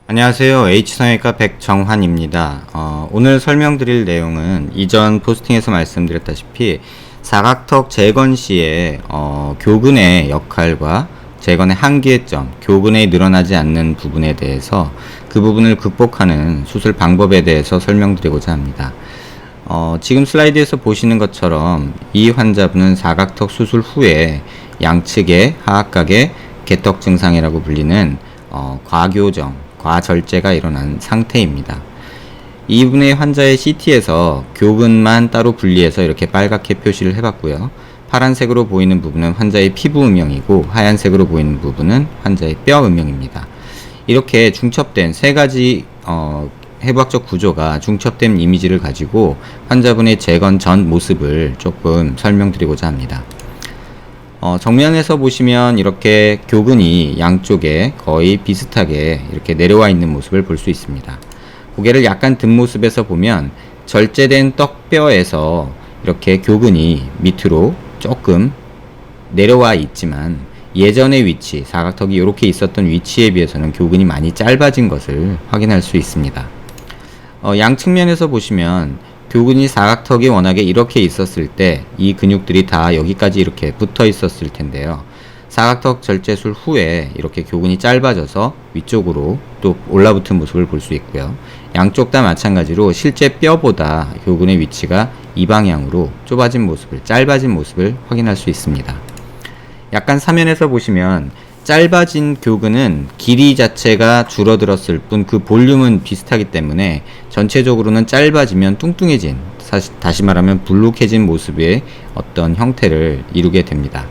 안녕하세요. H성형외과 백정환입니다. 오늘 설명드릴 내용은 이전 포스팅에서 말씀드렸다시피 사각턱 재건 시에 교근의 역할과 재건의 한계점, 교근이 늘어나지 않는 부분에 대해서 그 부분을 극복하는 수술 방법에 대해서 설명드리고자 합니다. 지금 슬라이드에서 보시는 것처럼 이 환자분은 사각턱 수술 후에 양측의 하악각의 개턱 증상이라고 불리는 과교정, 과절제가 일어난 상태입니다. 이분의 환자의 CT에서 교근만 따로 분리해서 이렇게 빨갛게 표시를 해봤고요. 파란색으로 보이는 부분은 환자의 피부 음영이고 하얀색으로 보이는 부분은 환자의 뼈 음영입니다. 이렇게 중첩된 세 가지 해부학적 구조가 중첩된 이미지를 가지고 환자분의 재건 전 모습을 조금 설명드리고자 합니다. 정면에서 보시면 이렇게 교근이 양쪽에 거의 비슷하게 이렇게 내려와 있는 모습을 볼 수 있습니다. 고개를 약간 든 모습에서 보면 절제된 떡뼈에서 이렇게 교근이 밑으로 조금 내려와 있지만 예전의 위치, 사각턱이 이렇게 있었던 위치에 비해서는 교근이 많이 짧아진 것을 확인할 수 있습니다. 양측면에서 보시면 교근이 사각턱이 워낙에 이렇게 있었을 때 이 근육들이 다 여기까지 이렇게 붙어 있었을 텐데요. 사각턱 절제술 후에 이렇게 교근이 짧아져서 위쪽으로 또 올라붙은 모습을 볼 수 있고요. 양쪽 다 마찬가지로 실제 뼈보다 교근의 위치가 이 방향으로 좁아진 모습을, 짧아진 모습을 확인할 수 있습니다. 약간 사면에서 보시면 짧아진 교근은 길이 자체가 줄어들었을 뿐 그 볼륨은 비슷하기 때문에 전체적으로는 짧아지면 뚱뚱해진, 다시 말하면 불룩해진 모습의 어떤 형태를 이루게 됩니다.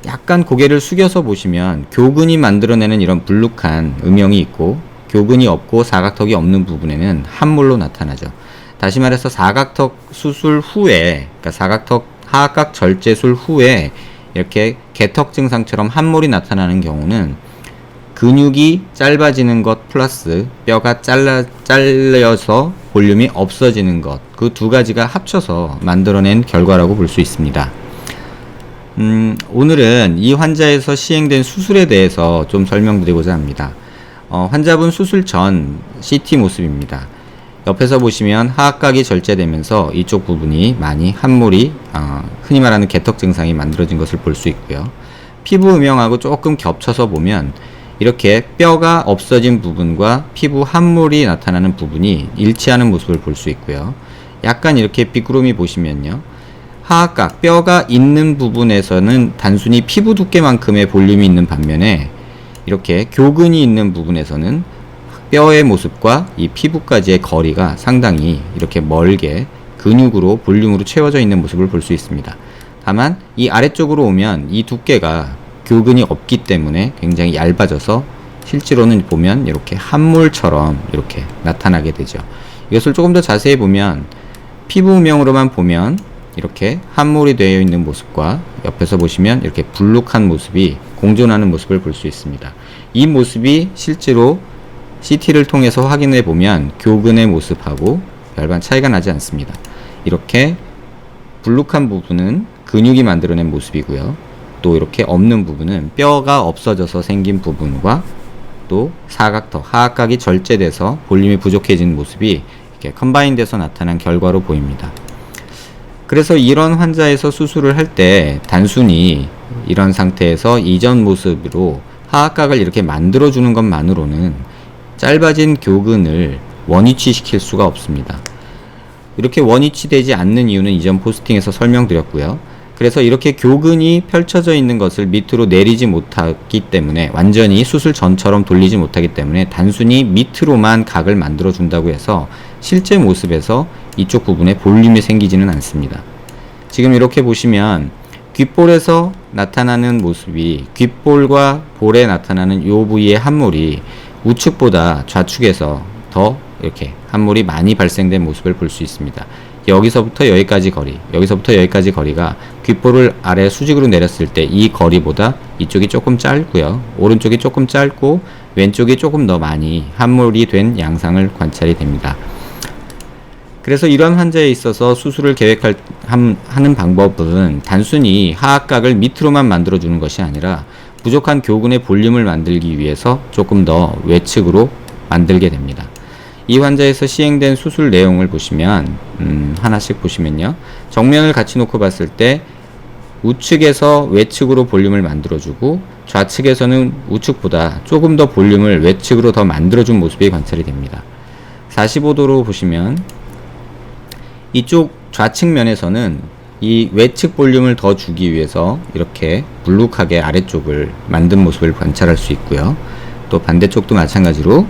약간 고개를 숙여서 보시면 교근이 만들어내는 이런 불룩한 음영이 있고 교근이 없고 사각턱이 없는 부분에는 함몰로 나타나죠. 다시 말해서 사각턱 수술 후에, 그러니까 사각턱 하악각 절제술 후에 이렇게 개턱 증상처럼 함몰이 나타나는 경우는 근육이 짧아지는 것 플러스 뼈가 잘려서 볼륨이 없어지는 것, 그 두 가지가 합쳐서 만들어낸 결과라고 볼 수 있습니다. 오늘은 이 환자에서 시행된 수술에 대해서 좀 설명드리고자 합니다. 환자분 수술 전 CT 모습입니다. 옆에서 보시면 하악각이 절제되면서 이쪽 부분이 많이 함몰이, 흔히 말하는 개턱 증상이 만들어진 것을 볼 수 있고요. 피부 음영하고 조금 겹쳐서 보면 이렇게 뼈가 없어진 부분과 피부 함몰이 나타나는 부분이 일치하는 모습을 볼 수 있고요. 약간 이렇게 비꾸러미 보시면요. 하악각, 뼈가 있는 부분에서는 단순히 피부 두께만큼의 볼륨이 있는 반면에 이렇게 교근이 있는 부분에서는 뼈의 모습과 이 피부까지의 거리가 상당히 이렇게 멀게 근육으로 볼륨으로 채워져 있는 모습을 볼 수 있습니다. 다만 이 아래쪽으로 오면 이 두께가 교근이 없기 때문에 굉장히 얇아져서 실제로는 보면 이렇게 함몰처럼 이렇게 나타나게 되죠. 이것을 조금 더 자세히 보면 피부 음영으로만 보면 이렇게 함몰이 되어 있는 모습과 옆에서 보시면 이렇게 불룩한 모습이 공존하는 모습을 볼 수 있습니다. 이 모습이 실제로 CT를 통해서 확인해 보면 교근의 모습하고 별반 차이가 나지 않습니다. 이렇게 불룩한 부분은 근육이 만들어낸 모습이고요. 또 이렇게 없는 부분은 뼈가 없어져서 생긴 부분과 또 사각턱, 하악각이 절제돼서 볼륨이 부족해진 모습이 이렇게 컴바인돼서 나타난 결과로 보입니다. 그래서 이런 환자에서 수술을 할 때 단순히 이런 상태에서 이전 모습으로 하악각을 이렇게 만들어주는 것만으로는 짧아진 교근을 원위치시킬 수가 없습니다. 이렇게 원위치되지 않는 이유는 이전 포스팅에서 설명드렸고요. 그래서 이렇게 교근이 펼쳐져 있는 것을 밑으로 내리지 못하기 때문에, 완전히 수술 전처럼 돌리지 못하기 때문에 단순히 밑으로만 각을 만들어 준다고 해서 실제 모습에서 이쪽 부분에 볼륨이 생기지는 않습니다. 지금 이렇게 보시면 귓볼에서 나타나는 모습이, 귓볼과 볼에 나타나는 이 부위의 함몰이 우측보다 좌측에서 더 이렇게 함몰이 많이 발생된 모습을 볼 수 있습니다. 여기서부터 여기까지 거리, 여기서부터 여기까지 거리가 귓볼을 아래 수직으로 내렸을 때 이 거리보다 이쪽이 조금 짧고요. 오른쪽이 조금 짧고 왼쪽이 조금 더 많이 함몰이 된 양상을 관찰이 됩니다. 그래서 이런 환자에 있어서 수술을 하는 방법은 단순히 하악각을 밑으로만 만들어주는 것이 아니라 부족한 교근의 볼륨을 만들기 위해서 조금 더 외측으로 만들게 됩니다. 이 환자에서 시행된 수술 내용을 보시면 하나씩 보시면요. 정면을 같이 놓고 봤을 때 우측에서 외측으로 볼륨을 만들어주고 좌측에서는 우측보다 조금 더 볼륨을 외측으로 더 만들어준 모습이 관찰이 됩니다. 45도로 보시면 이쪽 좌측면에서는 이 외측 볼륨을 더 주기 위해서 이렇게 불룩하게 아래쪽을 만든 모습을 관찰할 수 있고요. 또 반대쪽도 마찬가지로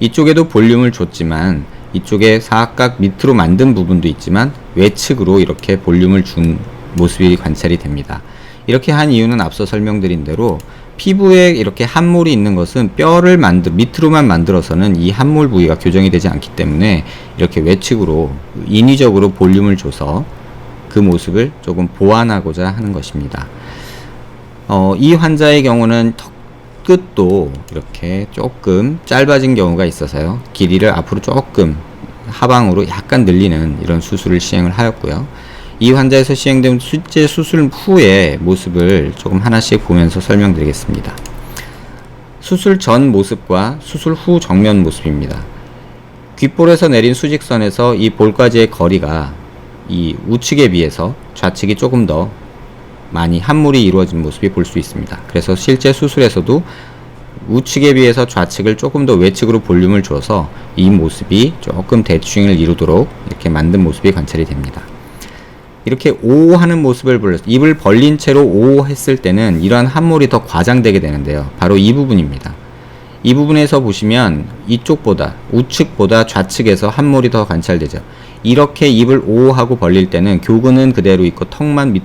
이쪽에도 볼륨을 줬지만 이쪽에 사각각 밑으로 만든 부분도 있지만 외측으로 이렇게 볼륨을 준 모습이 관찰이 됩니다. 이렇게 한 이유는 앞서 설명드린 대로 피부에 이렇게 함몰이 있는 것은 뼈를 밑으로만 만들어서는 이 함몰 부위가 교정이 되지 않기 때문에 이렇게 외측으로 인위적으로 볼륨을 줘서 그 모습을 조금 보완하고자 하는 것입니다. 이 환자의 경우는 턱 끝도 이렇게 조금 짧아진 경우가 있어서요. 길이를 앞으로 조금 하방으로 약간 늘리는 이런 수술을 시행을 하였고요. 이 환자에서 시행된 실제 수술 후의 모습을 조금 하나씩 보면서 설명드리겠습니다. 수술 전 모습과 수술 후 정면 모습입니다. 귓볼에서 내린 수직선에서 이 볼까지의 거리가 이 우측에 비해서 좌측이 조금 더 많이 함몰이 이루어진 모습이 볼 수 있습니다. 그래서 실제 수술에서도 우측에 비해서 좌측을 조금 더 외측으로 볼륨을 줘서 이 모습이 조금 대칭을 이루도록 이렇게 만든 모습이 관찰이 됩니다. 이렇게 O 하는 모습을 보여서 입을 벌린 채로 O 했을 때는 이러한 함몰이 더 과장되게 되는데요. 바로 이 부분입니다. 이 부분에서 보시면 이쪽보다 우측보다 좌측에서 함몰이 더 관찰되죠. 이렇게 입을 O 하고 벌릴 때는 교근은 그대로 있고 턱만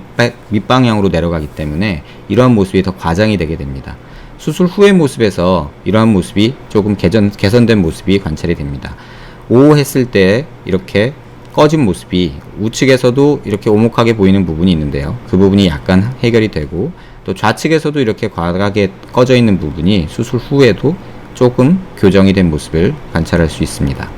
밑방향으로 내려가기 때문에 이러한 모습이 더 과장이 되게 됩니다. 수술 후의 모습에서 이러한 모습이 조금 개선된 모습이 관찰이 됩니다. O 했을 때 이렇게 꺼진 모습이 우측에서도 이렇게 오목하게 보이는 부분이 있는데요. 그 부분이 약간 해결이 되고 또 좌측에서도 이렇게 과하게 꺼져 있는 부분이 수술 후에도 조금 교정이 된 모습을 관찰할 수 있습니다.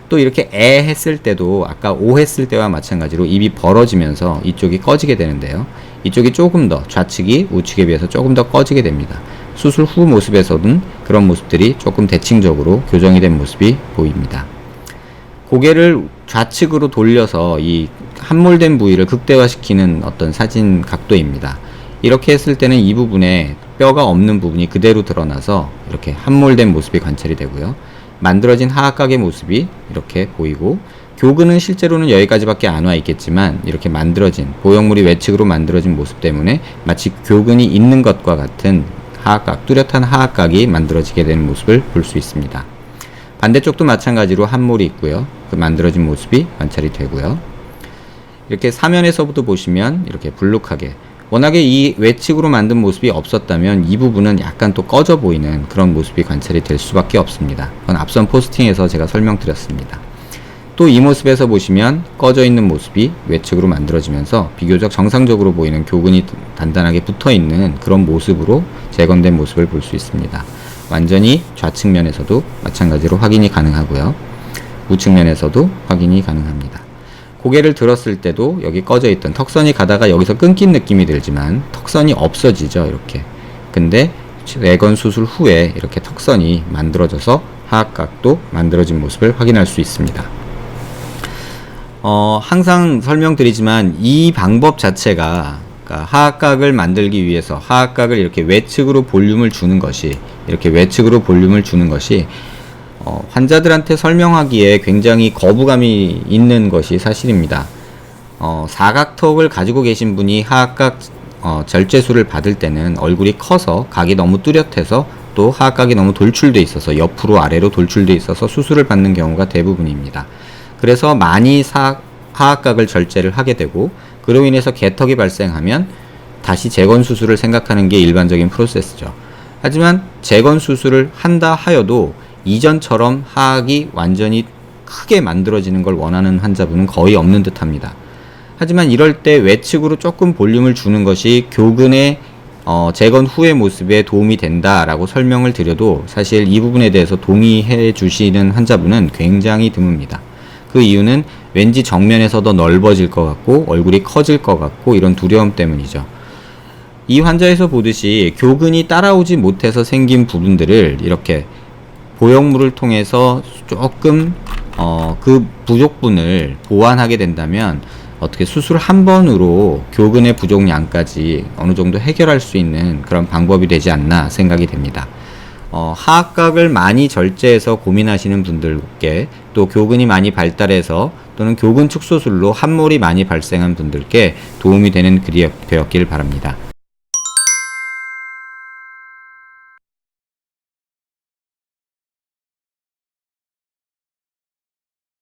또 이렇게 애 했을 때도 아까 오 했을 때와 마찬가지로 입이 벌어지면서 이쪽이 꺼지게 되는데요. 이쪽이 조금 더 좌측이 우측에 비해서 조금 더 꺼지게 됩니다. 수술 후 모습에서는 그런 모습들이 조금 대칭적으로 교정이 된 모습이 보입니다. 고개를 좌측으로 돌려서 이 함몰된 부위를 극대화시키는 어떤 사진 각도입니다. 이렇게 했을 때는 이 부분에 뼈가 없는 부분이 그대로 드러나서 이렇게 함몰된 모습이 관찰이 되고요. 만들어진 하악각의 모습이 이렇게 보이고 교근은 실제로는 여기까지밖에 안 와 있겠지만 이렇게 만들어진 보형물이 외측으로 만들어진 모습 때문에 마치 교근이 있는 것과 같은 하악각, 뚜렷한 하악각이 만들어지게 되는 모습을 볼 수 있습니다. 반대쪽도 마찬가지로 함몰이 있고요. 그 만들어진 모습이 관찰이 되고요. 이렇게 사면에서부터 보시면 이렇게 불룩하게 워낙에 이 외측으로 만든 모습이 없었다면 이 부분은 약간 또 꺼져 보이는 그런 모습이 관찰이 될 수밖에 없습니다. 그건 앞선 포스팅에서 제가 설명드렸습니다. 또 이 모습에서 보시면 꺼져 있는 모습이 외측으로 만들어지면서 비교적 정상적으로 보이는 교근이 단단하게 붙어 있는 그런 모습으로 재건된 모습을 볼 수 있습니다. 완전히 좌측면에서도 마찬가지로 확인이 가능하고요. 우측면에서도 확인이 가능합니다. 고개를 들었을 때도 여기 꺼져 있던 턱선이 가다가 여기서 끊긴 느낌이 들지만 턱선이 없어지죠. 이렇게. 근데 재건 수술 후에 이렇게 턱선이 만들어져서 하악각도 만들어진 모습을 확인할 수 있습니다. 항상 설명드리지만 이 방법 자체가 그러니까 하악각을 만들기 위해서 하악각을 이렇게 외측으로 볼륨을 주는 것이 환자들한테 설명하기에 굉장히 거부감이 있는 것이 사실입니다. 사각턱을 가지고 계신 분이 하악각 절제술을 받을 때는 얼굴이 커서 각이 너무 뚜렷해서 또 하악각이 너무 돌출돼 있어서 옆으로 아래로 돌출돼 있어서 수술을 받는 경우가 대부분입니다. 그래서 많이 하악각을 절제를 하게 되고 그로 인해서 개턱이 발생하면 다시 재건 수술을 생각하는 게 일반적인 프로세스죠. 하지만 재건 수술을 한다 하여도 이전처럼 하악이 완전히 크게 만들어지는 걸 원하는 환자분은 거의 없는 듯 합니다. 하지만 이럴 때 외측으로 조금 볼륨을 주는 것이 교근의 재건 후의 모습에 도움이 된다라고 설명을 드려도 사실 이 부분에 대해서 동의해 주시는 환자분은 굉장히 드뭅니다. 그 이유는 왠지 정면에서 더 넓어질 것 같고 얼굴이 커질 것 같고 이런 두려움 때문이죠. 이 환자에서 보듯이 교근이 따라오지 못해서 생긴 부분들을 이렇게 보형물을 통해서 조금 그 부족분을 보완하게 된다면 어떻게 수술 한 번으로 교근의 부족량까지 어느 정도 해결할 수 있는 그런 방법이 되지 않나 생각이 됩니다. 하악각을 많이 절제해서 고민하시는 분들께, 또 교근이 많이 발달해서 또는 교근 축소술로 함몰이 많이 발생한 분들께 도움이 되는 글이 되었길 바랍니다.